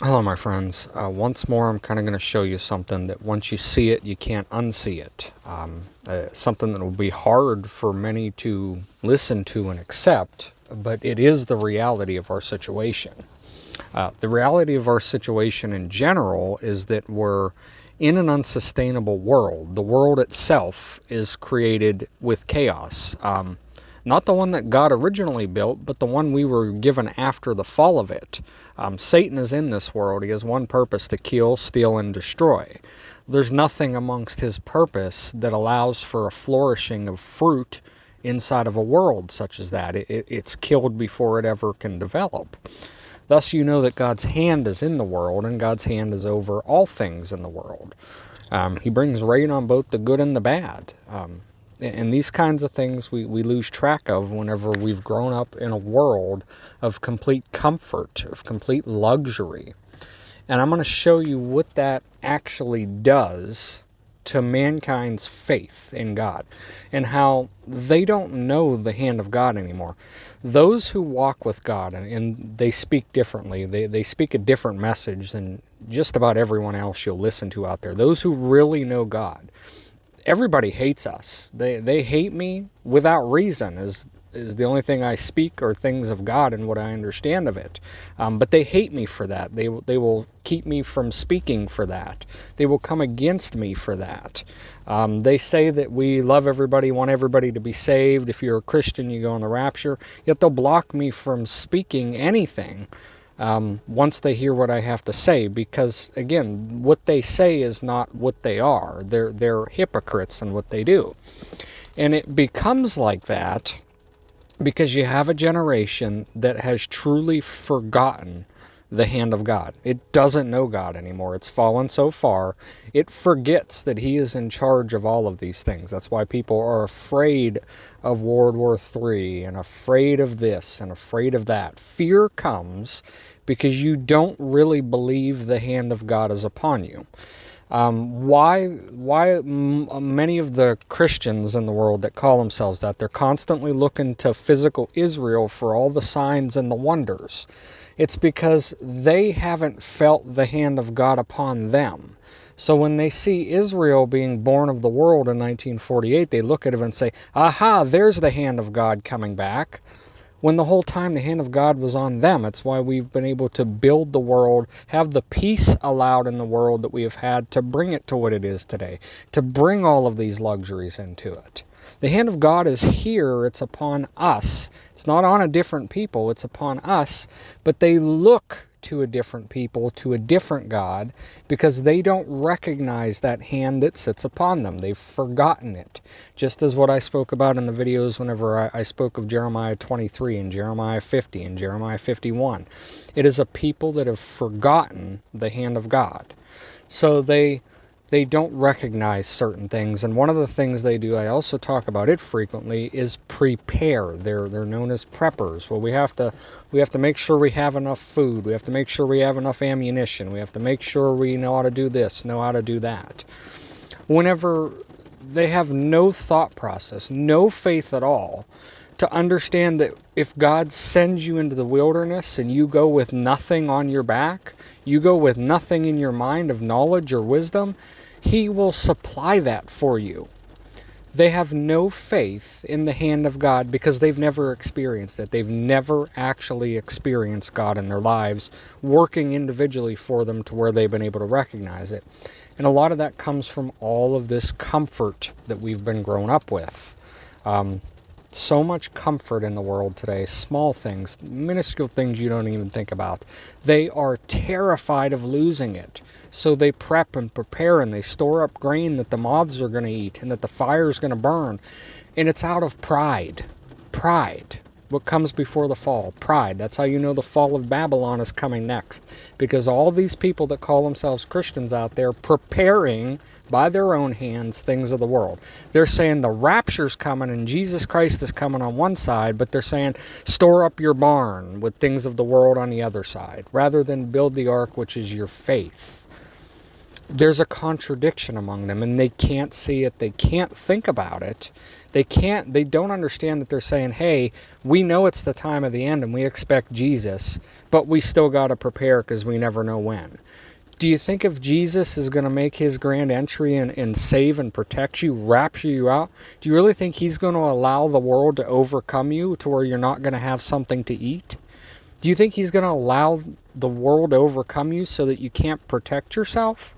Hello, my friends. Once more, I'm kind of going to show you something that once you see it, you can't unsee it. Something that will be hard for many to listen to and accept, but it is the reality of our situation. The reality of our situation in general is that we're in an unsustainable world. The world itself is created with chaos. Not the one that God originally built, but the one we were given after the fall of it. Satan is in this world. He has one purpose: to kill, steal, and destroy. There's nothing amongst his purpose that allows for a flourishing of fruit inside of a world such as that. It's killed before it ever can develop. Thus you know that God's hand is in the world, and God's hand is over all things in the world. He brings rain on both the good and the bad. And these kinds of things we lose track of whenever we've grown up in a world of complete comfort, of complete luxury. And I'm going to show you what that actually does to mankind's faith in God, and how they don't know the hand of God anymore. Those who walk with God, and they speak differently, they speak a different message than just about everyone else you'll listen to out there. Those who really know God, everybody hates us. They hate me without reason, is the only thing I speak are things of God and what I understand of it. But they hate me for that. They will keep me from speaking for that. They will come against me for that. They say that we love everybody, want everybody to be saved. If you're a Christian, you go in the rapture. Yet they'll block me from speaking anything once they hear what I have to say, because again, what they say is not what they are. They're hypocrites in what they do. And it becomes like that because you have a generation that has truly forgotten the hand of God. It doesn't know God anymore. It's fallen so far, it forgets that He is in charge of all of these things. That's why people are afraid of World War III and afraid of this and afraid of that. Fear comes because you don't really believe the hand of God is upon you. Why many of the Christians in the world that call themselves that, they're constantly looking to physical Israel for all the signs and the wonders? It's because they haven't felt the hand of God upon them. So when they see Israel being born of the world in 1948, they look at it and say, aha, there's the hand of God coming back, when the whole time the hand of God was on them. It's why we've been able to build the world, have the peace allowed in the world that we have had, to bring it to what it is today, to bring all of these luxuries into it. The hand of God is here. It's upon us. It's not on a different people. It's upon us. But they look to a different people, to a different God, because they don't recognize that hand that sits upon them. They've forgotten it. Just as what I spoke about in the videos whenever I spoke of Jeremiah 23 and Jeremiah 50 and Jeremiah 51. It is a people that have forgotten the hand of God. So they don't recognize certain things. And one of the things they do, I also talk about it frequently, is prepare. They're known as preppers. Well, we have to make sure we have enough food. We have to make sure we have enough ammunition. We have to make sure we know how to do this, know how to do that. Whenever they have no thought process, no faith at all, to understand that if God sends you into the wilderness and you go with nothing on your back, you go with nothing in your mind of knowledge or wisdom, He will supply that for you. They have no faith in the hand of God because they've never experienced it. They've never actually experienced God in their lives, working individually for them to where they've been able to recognize it. And a lot of that comes from all of this comfort that we've been grown up with. So much comfort in the world today, small things, minuscule things you don't even think about. They are terrified of losing it. So they prep and prepare and they store up grain that the moths are going to eat and that the fire is going to burn. And it's out of pride. Pride. What comes before the fall? Pride. That's how you know the fall of Babylon is coming next. Because all these people that call themselves Christians out there preparing by their own hands things of the world. They're saying the rapture's coming and Jesus Christ is coming on one side, but they're saying store up your barn with things of the world on the other side, rather than build the ark, which is your faith. there's a contradiction among them, and they can't see it, they can't think about it, they don't understand that they're saying, hey, we know it's the time of the end and we expect Jesus, but we still got to prepare because we never know when. Do you think if Jesus is going to make his grand entry and save and protect you, rapture you out, do you really think he's going to allow the world to overcome you to where you're not going to have something to eat? Do you think he's going to allow the world to overcome you so that you can't protect yourself?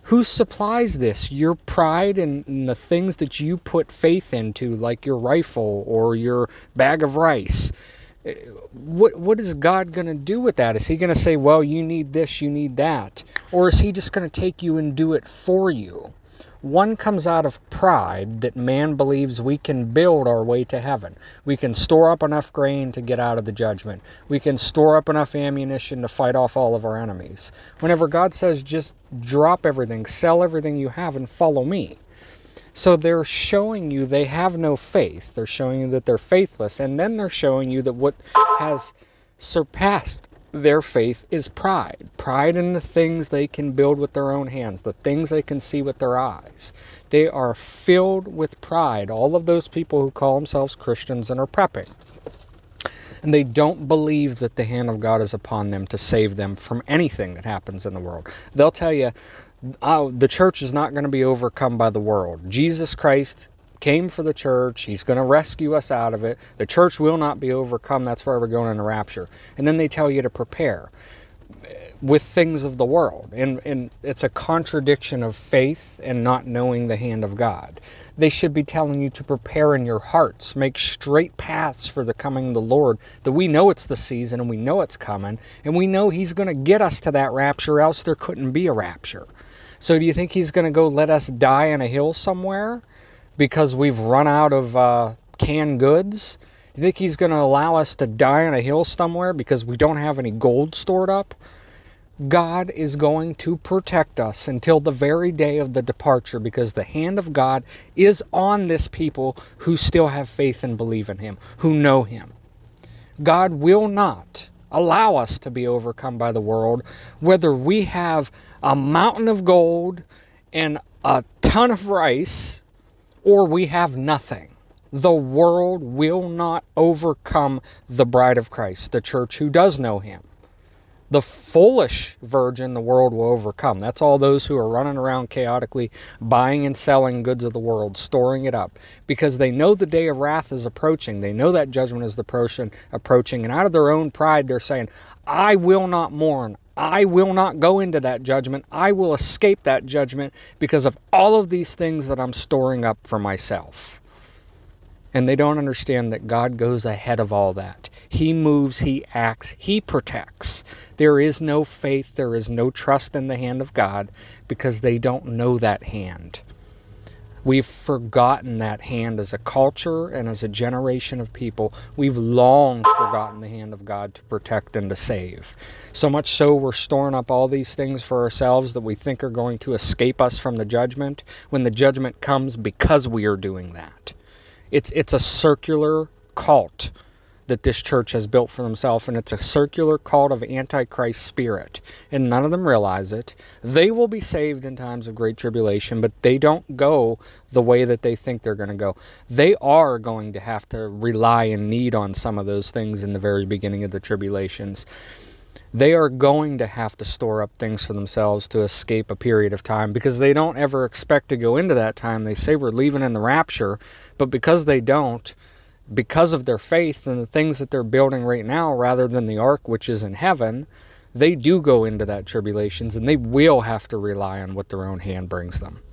Who supplies this? Your pride and the things that you put faith into, like your rifle or your bag of rice. What is God going to do with that? Is he going to say, well, you need this, you need that? Or is he just going to take you and do it for you? One comes out of pride that man believes we can build our way to heaven. We can store up enough grain to get out of the judgment. We can store up enough ammunition to fight off all of our enemies. Whenever God says, just drop everything, sell everything you have and follow me. So they're showing you they have no faith. They're showing you that they're faithless. And then they're showing you that what has surpassed their faith is pride. Pride in the things they can build with their own hands, the things they can see with their eyes. They are filled with pride, all of those people who call themselves Christians and are prepping. And they don't believe that the hand of God is upon them to save them from anything that happens in the world. They'll tell you, oh, the church is not going to be overcome by the world. Jesus Christ came for the church. He's going to rescue us out of it. The church will not be overcome. That's why we're going into rapture. And then they tell you to prepare with things of the world. And it's a contradiction of faith and not knowing the hand of God. They should be telling you to prepare in your hearts. Make straight paths for the coming of the Lord. That we know it's the season and we know it's coming. And we know he's going to get us to that rapture, else there couldn't be a rapture. So do you think he's going to go let us die on a hill somewhere because we've run out of canned goods? You think he's going to allow us to die on a hill somewhere because we don't have any gold stored up? God is going to protect us until the very day of the departure, because the hand of God is on this people who still have faith and believe in him, who know him. God will not allow us to be overcome by the world, whether we have a mountain of gold and a ton of rice, or we have nothing. The world will not overcome the bride of Christ, the church who does know him. The foolish virgin the world will overcome. That's all those who are running around chaotically buying and selling goods of the world, storing it up, because they know the day of wrath is approaching. They know that judgment is approaching, and out of their own pride they're saying, I will not mourn. I will not go into that judgment. I will escape that judgment because of all of these things that I'm storing up for myself. And they don't understand that God goes ahead of all that. He moves, he acts, he protects. There is no faith, there is no trust in the hand of God because they don't know that hand. We've forgotten that hand as a culture and as a generation of people. We've long forgotten the hand of God to protect and to save. So much so we're storing up all these things for ourselves that we think are going to escape us from the judgment when the judgment comes because we are doing that. It's a circular cult that this church has built for themselves, and it's a circular cult of Antichrist spirit, and none of them realize it. They will be saved in times of great tribulation, but they don't go the way that they think they're going to go. They are going to have to rely and need on some of those things in the very beginning of the tribulations. They are going to have to store up things for themselves to escape a period of time, because they don't ever expect to go into that time. They say we're leaving in the rapture, but because they don't, because of their faith and the things that they're building right now rather than the ark which is in heaven, they do go into that tribulations, and they will have to rely on what their own hand brings them.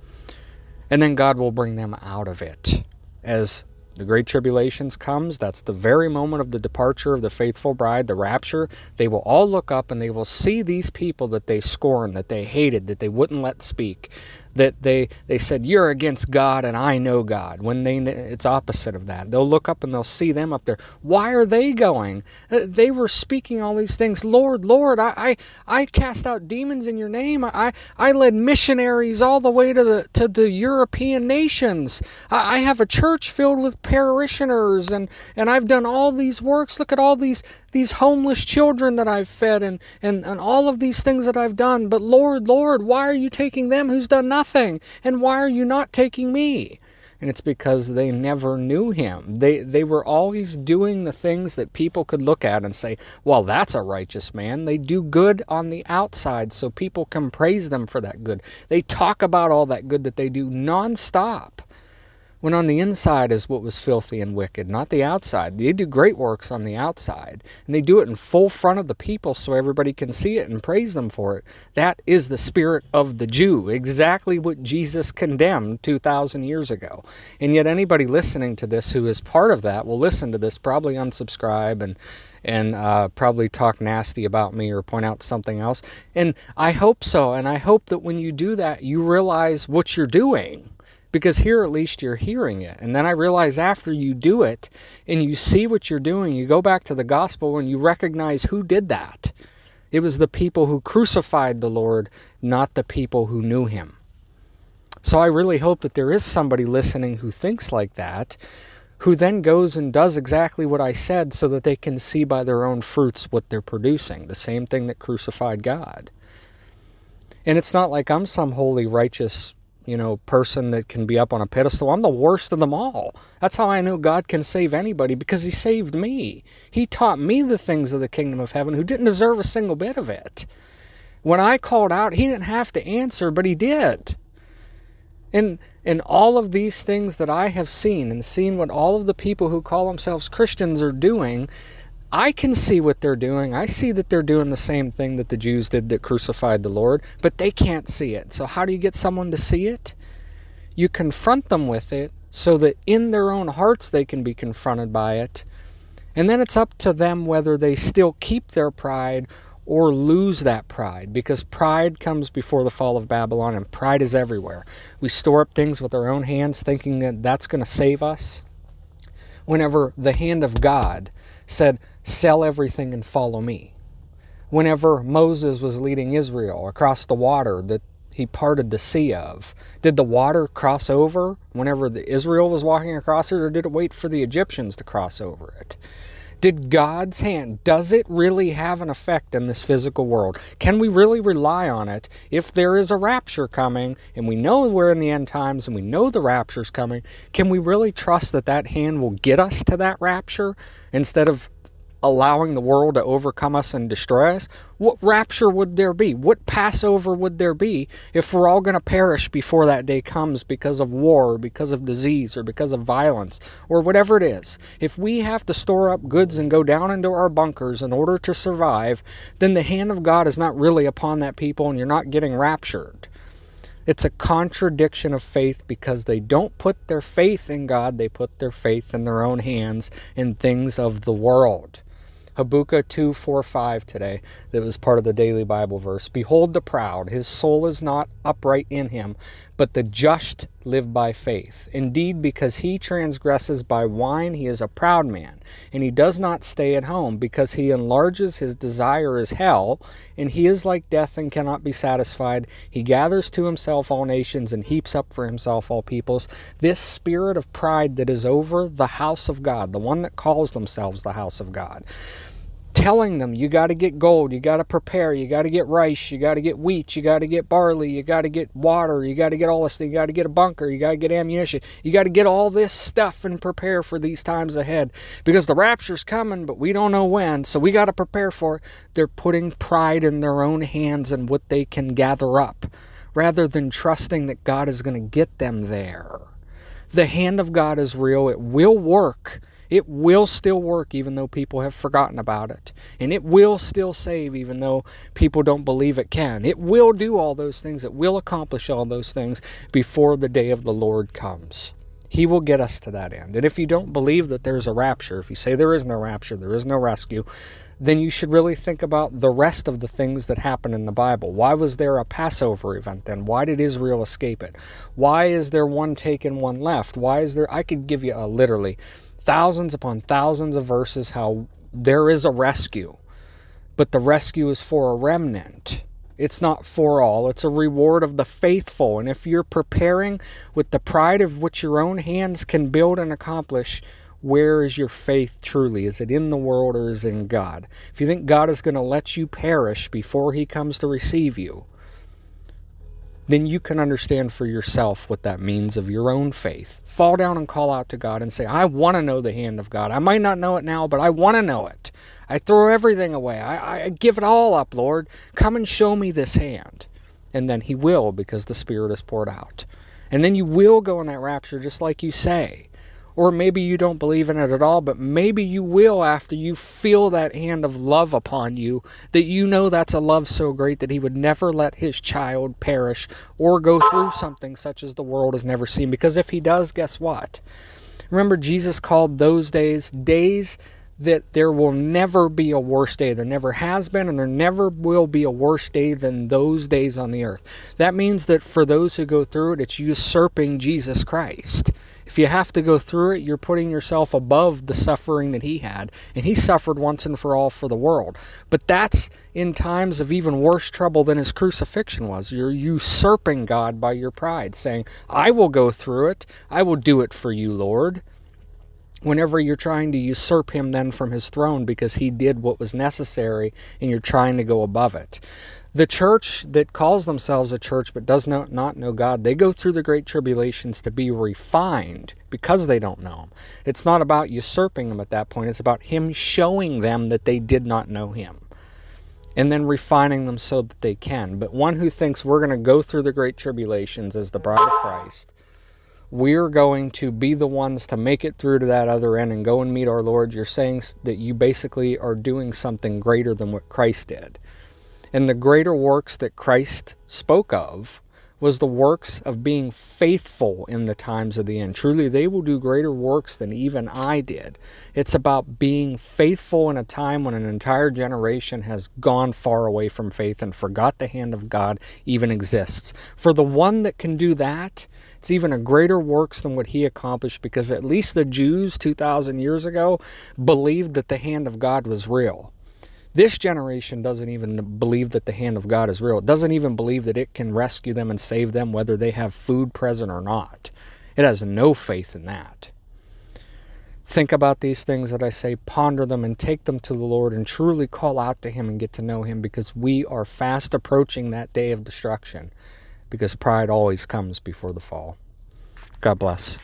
And then God will bring them out of it. As the great tribulations comes, that's the very moment of the departure of the faithful bride, the rapture. They will all look up and they will see these people that they scorned, that they hated, that they wouldn't let speak. that they said, you're against God and I know God, when it's opposite of that. They'll look up and they'll see them up there. Why are they going? They were speaking all these things. Lord, Lord, I cast out demons in your name. I led missionaries all the way to the European nations. I have a church filled with parishioners, and I've done all these works. Look at all these homeless children that I've fed, and all of these things that I've done. But Lord, Lord, why are you taking them who's done nothing? And why are you not taking me? And it's because they never knew him. They were always doing the things that people could look at and say, well, that's a righteous man. They do good on the outside so people can praise them for that good. They talk about all that good that they do nonstop, when on the inside is what was filthy and wicked, not the outside. They do great works on the outside, and they do it in full front of the people so everybody can see it and praise them for it. That is the spirit of the Jew, exactly what Jesus condemned 2,000 years ago. And yet anybody listening to this who is part of that will listen to this, probably unsubscribe, and probably talk nasty about me or point out something else. And I hope so, and I hope that when you do that, you realize what you're doing. Because here at least you're hearing it. And then I realize after you do it and you see what you're doing, you go back to the gospel and you recognize who did that. It was the people who crucified the Lord, not the people who knew him. So I really hope that there is somebody listening who thinks like that, who then goes and does exactly what I said so that they can see by their own fruits what they're producing. The same thing that crucified God. And it's not like I'm some holy, righteous person that can be up on a pedestal. I'm the worst of them all. That's how I know God can save anybody, because he saved me. He taught me the things of the kingdom of heaven, who didn't deserve a single bit of it. When I called out, he didn't have to answer, but he did. And all of these things that I have seen, and seen what all of the people who call themselves Christians are doing, I can see what they're doing. I see that they're doing the same thing that the Jews did that crucified the Lord, but they can't see it. So how do you get someone to see it? You confront them with it so that in their own hearts they can be confronted by it. And then it's up to them whether they still keep their pride or lose that pride, because pride comes before the fall of Babylon, and pride is everywhere. We store up things with our own hands thinking that that's going to save us, whenever the hand of God said, sell everything and follow me. Whenever Moses was leading Israel across the water that he parted the sea of, did the water cross over whenever Israel was walking across it, or did it wait for the Egyptians to cross over it? Did God's hand, does it really have an effect in this physical world? Can we really rely on it if there is a rapture coming, and we know we're in the end times, and we know the rapture's coming? Can we really trust that that hand will get us to that rapture instead of allowing the world to overcome us and destroy us? What rapture would there be? What Passover would there be if we're all going to perish before that day comes because of war, or because of disease, or because of violence, or whatever it is? If we have to store up goods and go down into our bunkers in order to survive, then the hand of God is not really upon that people, and you're not getting raptured. It's a contradiction of faith, because they don't put their faith in God, they put their faith in their own hands and things of the world. Habakkuk 2:4-5 today, that was part of the daily Bible verse. Behold the proud, his soul is not upright in him, but the just live by faith. Indeed, because he transgresses by wine, he is a proud man, and he does not stay at home. Because he enlarges, his desire is hell, and he is like death and cannot be satisfied. He gathers to himself all nations and heaps up for himself all peoples. This spirit of pride that is over the house of God, the one that calls themselves the house of God, telling them, you got to get gold, you got to prepare, you got to get rice, you got to get wheat, you got to get barley, you got to get water, you got to get all this thing, you got to get a bunker, you got to get ammunition, you got to get all this stuff and prepare for these times ahead, because the rapture's coming, but we don't know when, so we got to prepare for it. They're putting pride in their own hands and what they can gather up, rather than trusting that God is going to get them there. The hand of God is real. It will work. It will still work even though people have forgotten about it. And it will still save even though people don't believe it can. It will do all those things. It will accomplish all those things before the day of the Lord comes. He will get us to that end. And if you don't believe that there's a rapture, if you say there is no rapture, there is no rescue, then you should really think about the rest of the things that happen in the Bible. Why was there a Passover event then? Why did Israel escape it? Why is there one taken, one left? Why is there, I could give you literally thousands upon thousands of verses how there is a rescue, but the rescue is for a remnant. It's not for all. It's a reward of the faithful. And if you're preparing with the pride of what your own hands can build and accomplish, where is your faith truly? Is it in the world or is it in God? If you think God is going to let you perish before he comes to receive you, then you can understand for yourself what that means of your own faith. Fall down and call out to God and say, I want to know the hand of God. I might not know it now, but I want to know it. I throw everything away. I give it all up, Lord. Come and show me this hand. And then he will, because the Spirit is poured out. And then you will go in that rapture just like you say. Or maybe you don't believe in it at all, but maybe you will after you feel that hand of love upon you, that you know that's a love so great that he would never let his child perish or go through something such as the world has never seen. Because if he does, guess what? Remember, Jesus called those days that there will never be a worse day. There never has been, and there never will be a worse day than those days on the earth. That means that for those who go through it, it's usurping Jesus Christ. If you have to go through it, you're putting yourself above the suffering that he had, and he suffered once and for all for the world. But that's in times of even worse trouble than his crucifixion was. You're usurping God by your pride, saying, I will go through it. I will do it for you, Lord. Whenever you're trying to usurp him then from his throne because he did what was necessary and you're trying to go above it. The church that calls themselves a church but does not know God, they go through the great tribulations to be refined because they don't know him. It's not about usurping him at that point. It's about him showing them that they did not know him and then refining them so that they can. But one who thinks we're going to go through the great tribulations as the bride of Christ, we're going to be the ones to make it through to that other end and go and meet our Lord, you're saying that you basically are doing something greater than what Christ did. And the greater works that Christ spoke of was the works of being faithful in the times of the end. Truly, they will do greater works than even I did. It's about being faithful in a time when an entire generation has gone far away from faith and forgot the hand of God even exists. For the one that can do that, it's even a greater works than what he accomplished, because at least the Jews 2,000 years ago believed that the hand of God was real. This generation doesn't even believe that the hand of God is real. It doesn't even believe that it can rescue them and save them whether they have food present or not. It has no faith in that. Think about these things that I say, ponder them and take them to the Lord and truly call out to him and get to know him, because we are fast approaching that day of destruction, because pride always comes before the fall. God bless.